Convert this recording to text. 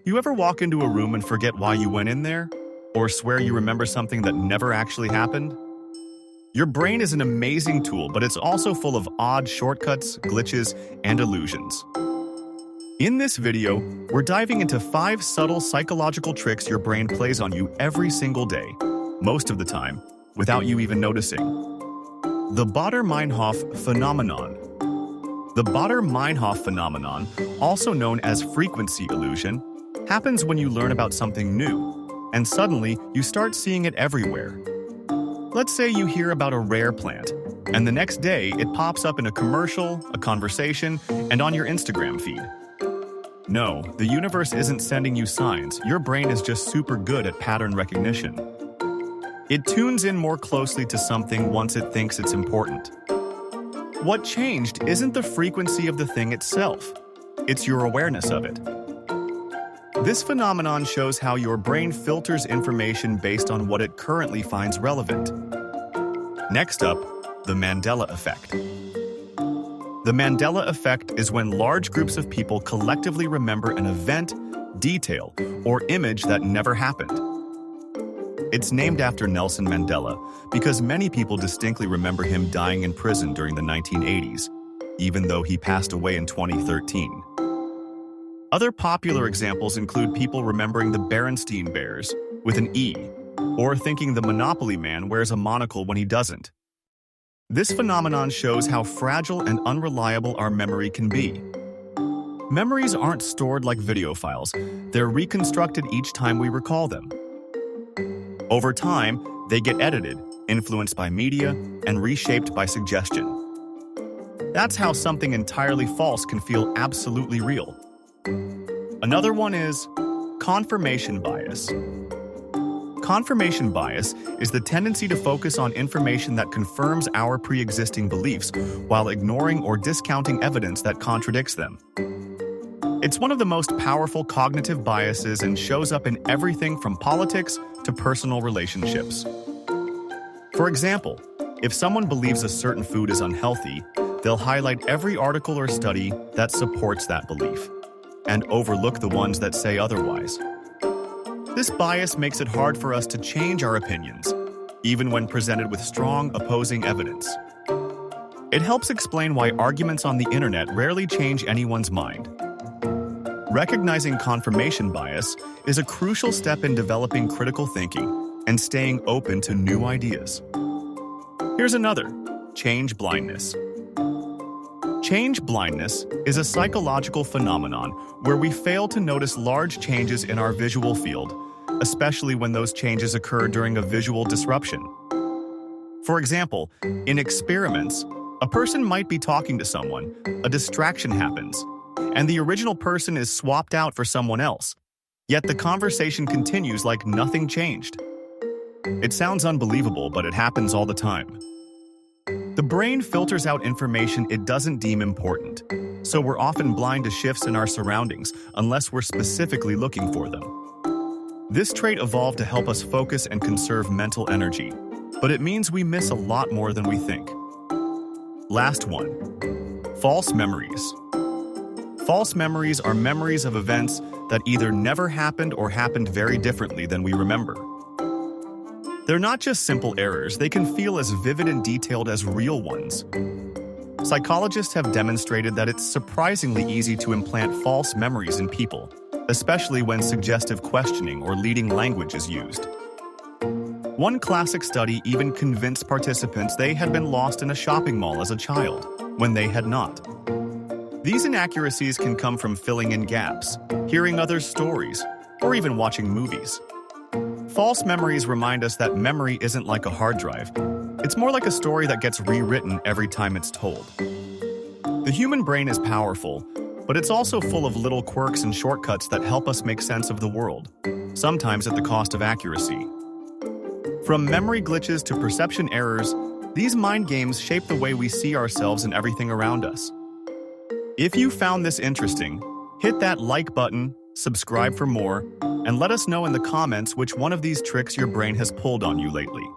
You ever walk into a room and forget why you went in there? Or swear you remember something that never actually happened? Your brain is an amazing tool, but it's also full of odd shortcuts, glitches, and illusions. In this video, we're diving into 5 subtle psychological tricks your brain plays on you every single day, most of the time, without you even noticing. The BMHoff phenomenon. The BMHoff phenomenon, also known as frequency illusion, happens when you learn about something new, and suddenly you start seeing it everywhere. Let's say you hear about a rare plant, and the next day it pops up in a commercial, a conversation, and on your Instagram feed. No, the universe isn't sending you signs. Your brain is just super good at pattern recognition. It tunes in more closely to something once it thinks it's important. What changed isn't the frequency of the thing itself. It's your awareness of it. This phenomenon shows how your brain filters information based on what it currently finds relevant. Next up, the Mandela effect. The Mandela effect is when large groups of people collectively remember an event, detail, or image that never happened. It's named after Nelson Mandela because many people distinctly remember him dying in prison during the 1980s, even though he passed away in 2013. Other popular examples include people remembering the Berenstain Bears with an E, or thinking the Monopoly Man wears a monocle when he doesn't. This phenomenon shows how fragile and unreliable our memory can be. Memories aren't stored like video files. They're reconstructed each time we recall them. Over time, they get edited, influenced by media, and reshaped by suggestion. That's how something entirely false can feel absolutely real. Another one is confirmation bias. Confirmation bias is the tendency to focus on information that confirms our pre-existing beliefs while ignoring or discounting evidence that contradicts them. It's one of the most powerful cognitive biases and shows up in everything from politics to personal relationships. For example, if someone believes a certain food is unhealthy, they'll highlight every article or study that supports that belief and overlook the ones that say otherwise. This bias makes it hard for us to change our opinions, even when presented with strong opposing evidence. It helps explain why arguments on the internet rarely change anyone's mind. Recognizing confirmation bias is a crucial step in developing critical thinking and staying open to new ideas. Here's another: change blindness. Change blindness is a psychological phenomenon where we fail to notice large changes in our visual field, especially when those changes occur during a visual disruption. For example, in experiments, a person might be talking to someone, a distraction happens, and the original person is swapped out for someone else, yet the conversation continues like nothing changed. It sounds unbelievable, but it happens all the time. The brain filters out information it doesn't deem important, so we're often blind to shifts in our surroundings unless we're specifically looking for them. This trait evolved to help us focus and conserve mental energy, but it means we miss a lot more than we think. Last one: false memories. False memories are memories of events that either never happened or happened very differently than we remember. They're not just simple errors, they can feel as vivid and detailed as real ones. Psychologists have demonstrated that it's surprisingly easy to implant false memories in people, especially when suggestive questioning or leading language is used. One classic study even convinced participants they had been lost in a shopping mall as a child, when they had not. These inaccuracies can come from filling in gaps, hearing others' stories, or even watching movies. False memories remind us that memory isn't like a hard drive. It's more like a story that gets rewritten every time it's told. The human brain is powerful, but it's also full of little quirks and shortcuts that help us make sense of the world, sometimes at the cost of accuracy. From memory glitches to perception errors, these mind games shape the way we see ourselves and everything around us. If you found this interesting, hit that like button, subscribe for more, and let us know in the comments which one of these tricks your brain has pulled on you lately.